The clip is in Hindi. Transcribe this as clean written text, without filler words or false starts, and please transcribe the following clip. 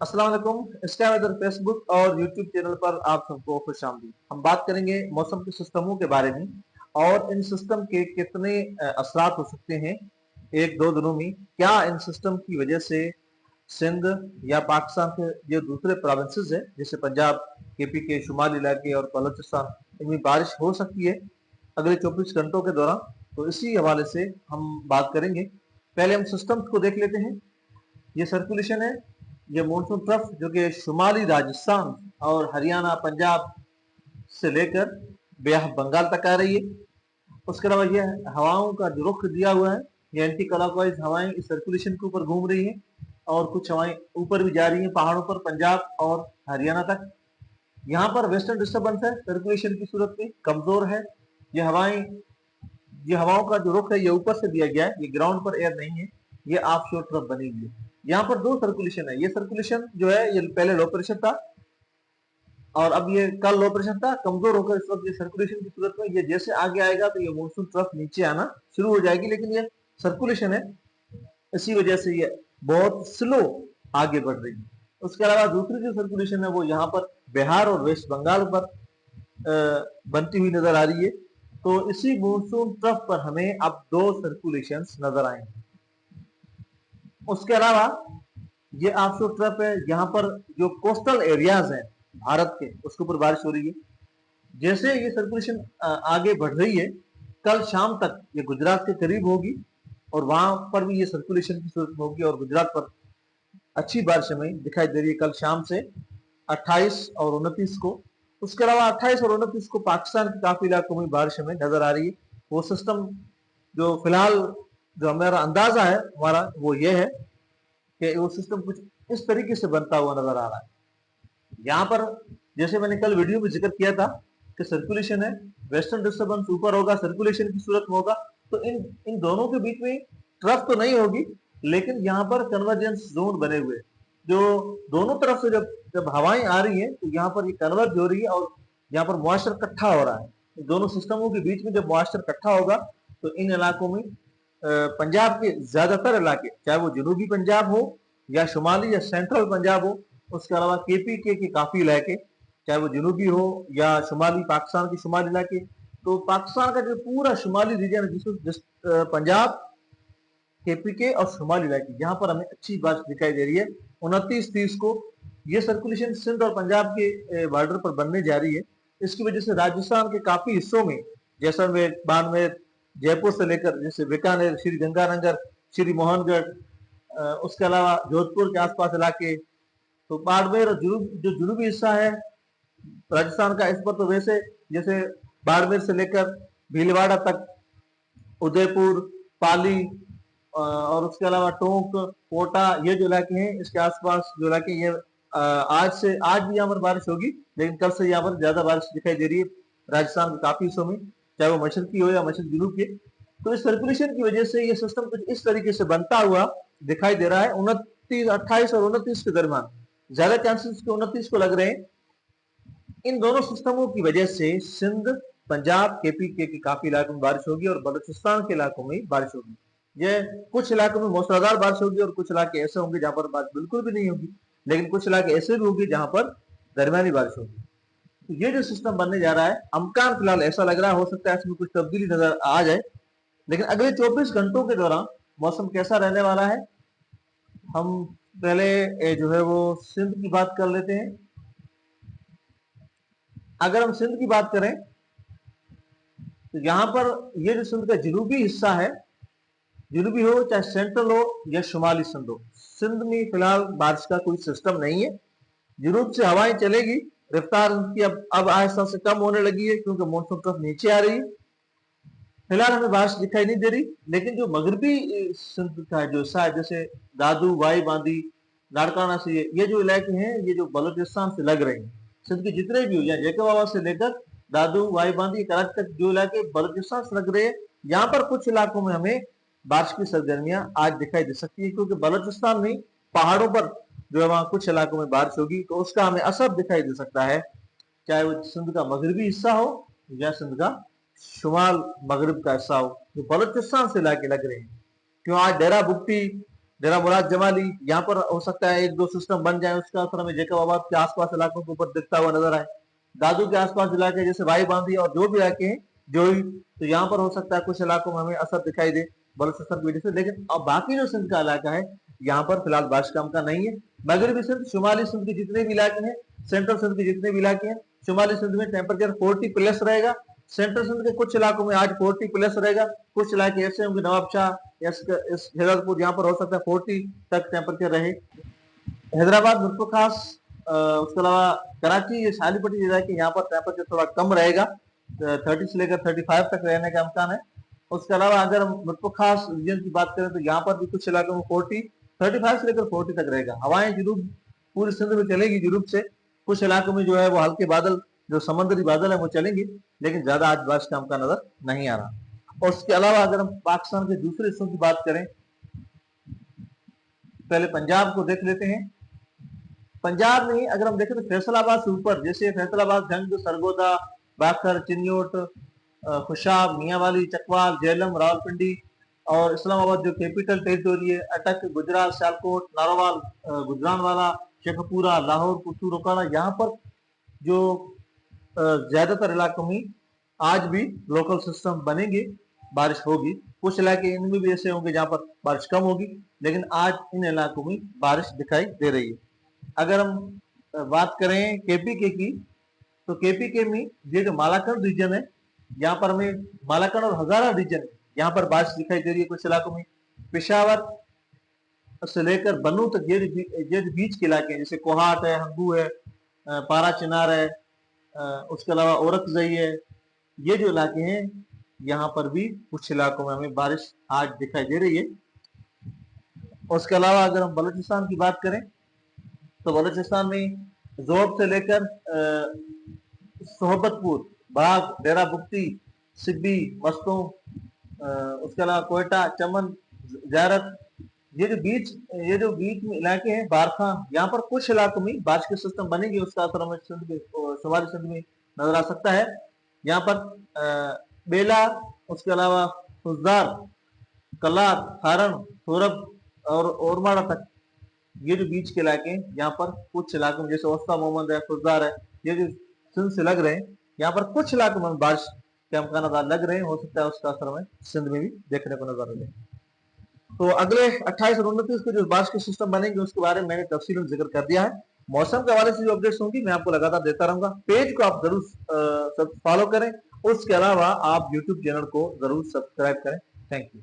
अस्सलाम वालेकुम। स्काई वेदर फेसबुक और यूट्यूब चैनल पर आप सबको खुशामदीद। हम बात करेंगे मौसम के सिस्टमों के बारे में और इन सिस्टम के कितने असरात हो सकते हैं एक दो दिनों में। क्या इन सिस्टम की वजह से सिंध या पाकिस्तान के जो दूसरे प्रोविंसेस है जैसे पंजाब, केपी के शुमाली इलाके और बलूचिस्तान, इनमें बारिश हो सकती है अगले 24 घंटों के दौरान। तो इसी हवाले से हम बात करेंगे। पहले हम सिस्टम को देख लेते हैं। ये सर्कुलेशन है, ये मानसून ट्रफ जो कि शुमाली राजस्थान और हरियाणा, पंजाब से लेकर बे बंगाल तक आ रही है। उसके अलावा ये हवाओं का जो रुख दिया हुआ है, ये एंटी क्लॉकवाइज हवाएं इस सर्कुलेशन के ऊपर घूम रही हैं और कुछ हवाएं ऊपर भी जा रही हैं पहाड़ों पर, पंजाब और हरियाणा तक। यहाँ पर वेस्टर्न डिस्टर्बेंस है, सर्कुलेशन की सूरत में कमजोर है। ये हवाएं, ये हवाओं का जो रुख है ये ऊपर से दिया गया है, ये ग्राउंड पर एयर नहीं है, ये ऑफशोर ट्रफ बनी हुई है। यहाँ पर दो सर्कुलेशन है। ये सर्कुलेशन जो है ये पहले लो प्रेशर था और अब ये कल लो प्रेशर था, कमजोर होकर इस वक्त ये सर्कुलेशन की सूरत में ये जैसे आगे आएगा तो ये मानसून ट्रफ नीचे आना शुरू हो जाएगी। लेकिन ये सर्कुलेशन है, इसी वजह से ये बहुत स्लो आगे बढ़ रही है। उसके अलावा दूसरी जो सर्कुलेशन है वो यहाँ पर बिहार और वेस्ट बंगाल पर बनती हुई नजर आ रही है। तो इसी मानसून ट्रफ पर हमें अब दो सर्कुलेशन नजर आएंगे। उसके अलावा ये ऑफशोर ट्रफ है, यहाँ पर जो कोस्टल एरियाज हैं भारत के उसके ऊपर बारिश हो रही है। जैसे ये सर्कुलेशन आगे बढ़ रही है, कल शाम तक ये गुजरात के करीब होगी और वहां पर भी ये सर्कुलेशन की सूरत में होगी और गुजरात पर अच्छी बारिश हमें दिखाई दे रही है कल शाम से 28 और 29 को। उसके अलावा 28 और 29 को पाकिस्तान के काफी इलाकों में बारिश हमें नजर आ रही है। वो सिस्टम जो फिलहाल जो हमारा अंदाजा है हमारा वो ये है कि वो सिस्टम कुछ इस तरीके से बनता हुआ नजर आ रहा है। यहाँ पर जैसे मैंने कल वीडियो में जिक्र किया था कि सर्कुलेशन है, वेस्टर्न डिस्टर्बेंस ऊपर होगा, सर्कुलेशन की सूरत में होगा, तो इन इन दोनों के बीच में ट्रफ तो नहीं होगी, लेकिन यहाँ पर कन्वर्जेंस जोन बने हुए जो दोनों तरफ से जब जब हवाएं आ रही है तो यहाँ पर ये कन्वर्ज हो रही है और यहाँ पर मॉइस्चर इकट्ठा हो रहा है। दोनों सिस्टमों के बीच में जब मॉइस्चर इकट्ठा होगा तो इन इलाकों में पंजाब के ज्यादातर इलाके, चाहे वो जनूबी पंजाब हो या शुमाली या सेंट्रल पंजाब हो, उसके अलावा केपी के काफी इलाके, चाहे वो जनूबी हो या शुमाली पाकिस्तान के शुमाली इलाके, तो पाकिस्तान का जो पूरा शुमाली रीजन है जिस पंजाब, केपी के और शुमाली इलाके, यहाँ पर हमें अच्छी बारिश दिखाई दे रही है 29-30 को। ये सर्कुलेशन सिंध और पंजाब के बॉर्डर पर बनने जा रही है। इसकी वजह से राजस्थान के काफी हिस्सों में, जैसलमेर, बाड़मेर, जयपुर से लेकर जैसे बीकानेर, श्री गंगानगर, श्री मोहनगढ़, उसके अलावा जोधपुर के आसपास इलाके, तो बाड़मेर और जो जुनूबी हिस्सा है राजस्थान का, इस पर तो वैसे जैसे बाड़मेर से लेकर भीलवाड़ा तक, उदयपुर, पाली और उसके अलावा टोंक, कोटा, ये जो इलाके हैं इसके आसपास जो इलाके, ये आज भी यहाँ पर बारिश होगी, लेकिन कल से यहाँ पर ज्यादा बारिश दिखाई दे रही है राजस्थान के काफी हिस्सों में, चाहे वो मशरकी हो या मशरक जुनूब के। तो इस सर्कुलेशन की वजह से ये सिस्टम कुछ इस तरीके से बनता हुआ दिखाई दे रहा है 28 और 29 के दरमियान। ज्यादा चांसेस के 29 को लग रहे हैं। इन दोनों सिस्टमों की वजह से सिंध, पंजाब, केपी के काफी इलाकों में बारिश होगी और बलूचिस्तान के इलाकों में बारिश होगी। ये कुछ इलाकों में मूसलाधार बारिश होगी और कुछ इलाके ऐसे होंगे जहां पर बारिश बिल्कुल भी नहीं होगी, लेकिन कुछ इलाके ऐसे भी होंगे जहां पर दरमियानी बारिश होगी। तो ये जो सिस्टम बनने जा रहा है, अमकान फिलहाल ऐसा लग रहा है, हो सकता है इसमें कुछ तब्दीली नजर आ जाए। लेकिन अगले 24 घंटों के दौरान मौसम कैसा रहने वाला है, हम पहले जो है वो सिंध की बात कर लेते हैं। अगर हम सिंध की बात करें तो यहाँ पर ये जो सिंध का जनूबी हिस्सा है, जनूबी हो चाहे सेंट्रल हो या शुमाली सिंध हो, सिंध में फिलहाल बारिश का कोई सिस्टम नहीं है। जनूब से हवाएं चलेगी, रफ्तार उनकी अब आहिस्ता से कम होने लगी है क्योंकि मानसून तरफ नीचे आ रही है। फिलहाल हमें बारिश दिखाई नहीं दे रही, लेकिन जो मगरबी सिंध का जो हिस्सा है जैसे दादू, वाई बांदी, लाड़काना से ये जो इलाके हैं, ये जो बलूचिस्तान से लग रहे हैं, सिंध के जितने भी हो, या जेकोबाबा से लेकर दादू, वाई बांदी, कराची तक जो इलाके बलूचिस्तान से लग रहे हैं, यहाँ पर कुछ इलाकों में हमें बारिश की सरगर्मियां आज दिखाई दे सकती है क्योंकि बलूचिस्तान में पहाड़ों पर जो है वहां कुछ इलाकों में बारिश होगी, तो उसका हमें असर दिखाई दे सकता है, चाहे वो सिंध का मगरबी हिस्सा हो या सिंध का शुमाल मगरब का हिस्सा हो, जो बलूचिस्तान से इलाके लग रहे हैं। क्यों आज डेरा बुगटी, डेरा मुराद जमाली, यहाँ पर हो सकता है एक दो सिस्टम बन जाए, उसका असर हमें जैकबाबाद के आसपास इलाकों के ऊपर दिखता हुआ नजर आए। दादू के आसपास इलाके जैसे भाई बांधी और जो भी इलाके हैं जोई, तो यहाँ पर हो सकता है कुछ इलाकों में हमें असर दिखाई दे बलूचिस्तान की वजह से। लेकिन अब बाकी जो सिंध का इलाका है, यहाँ पर फिलहाल बारिश का अमकान नहीं है। मगरबी सिंध, शुमाली सिंध के जितने भी इलाके हैं, सेंट्रल सिंध के जितने भी इलाके हैं, शुमाली सिंध में टेम्परेचर 40 प्लस रहेगा। सेंट्रल सिंध के कुछ इलाकों में आज 40 प्लस रहेगा। कुछ इलाके ऐसे होंगे नवाबशाह इस हैदरपुर, यहाँ पर हो सकता है 40 तक टेम्परेचर रहे। हैदराबाद, नुरपुर खास, उसके अलावा कराची, ये शालीपट्टी इलाके, यहाँ पर टेम्परेचर थोड़ा कम रहेगा, 30 से लेकर 35 तक रहने का अमकान है। उसके अलावा अगर हम नुरपुर खास रीजन की बात करें तो यहाँ पर भी कुछ इलाकों में 35 से लेकर 40 तक रहेगा। हवाएं जुनूब पूरी सिंध में चलेगी जुनूब से। कुछ इलाकों में जो है वो हल्के बादल, जो समुद्री बादल है वो चलेंगे, लेकिन ज्यादा आज बारिश का अमकान नजर नहीं आ रहा। और उसके अलावा अगर हम पाकिस्तान के दूसरे हिस्सों की बात करें, पहले पंजाब को देख लेते हैं। पंजाब में अगर हम देखें तो फैसलाबाद से ऊपर, जैसे फैसलाबाद, जंग, सरगोदा, बाखर, चिन्योट, खुशाब, मियांवाली, चकवाल, झेलम, रावलपिंडी और इस्लामाबाद जो कैपिटल टेरिटोरी है, अटक, गुजरात, सियालकोट, नारोवाल, गुजरानवाला, शेखपुरा, लाहौर, पुतू, रोकाड़ा, यहाँ पर जो ज्यादातर इलाकों में आज भी लोकल सिस्टम बनेंगे, बारिश होगी। कुछ इलाके इनमें भी ऐसे होंगे जहां पर बारिश कम होगी, लेकिन आज इन इलाकों में बारिश दिखाई दे रही है। अगर हम बात करें केपीके की, तो केपीके में ये जो मालाकंड रीजन है, यहाँ पर हमें मालाकंड और हजारा रीजन, यहाँ पर बारिश दिखाई दे रही है कुछ इलाकों में। पेशावर से लेकर बन्नू तक ये जो बीच के इलाके हैं, जैसे कोहाट है, हंगू है, पारा चिनार है, उसके अलावा औरकजई है, ये जो इलाके हैं यहाँ पर भी कुछ इलाकों में हमें बारिश आज दिखाई दे रही है। उसके अलावा अगर हम बलूचिस्तान की बात करें तो बलूचिस्तान में जोब से लेकर सोहबतपुर, बाग, डेरा बुक्ती, सिब्बी, मस्तों, उसके अलावा कोयटा, चमन, जारत, ये जो बीच में इलाके हैं, बारखा, यहाँ पर कुछ इलाकों में बारिश के सिस्टम बनेंगे, उसका असर हमें शुमाली सिंध में नजर आ सकता है। यहाँ पर बेला, उसके अलावा फुजदार, कलार, खारण, सोरब और ओरमाड़ा तक, ये जो बीच के इलाके हैं, यहाँ पर कुछ इलाकों में, जैसे वस्ता मोहम्मद है, फुजदार है, ये जो सिंध से लग रहे हैं, यहाँ पर कुछ इलाकों में बारिश के अमकान लग रहे हैं। हो सकता है उसका असर हमें सिंध में भी देखने को नजर मिले। तो अगले 28 और 29 को जो बारिश के सिस्टम बनेंगे उसके बारे में मैंने तफसीलन जिक्र कर दिया है। मौसम के हवाले से जो अपडेट्स होंगी मैं आपको लगातार देता रहूंगा। पेज को आप जरूर फॉलो करें, उसके अलावा आप यूट्यूब चैनल को जरूर सब्सक्राइब करें। Thank you.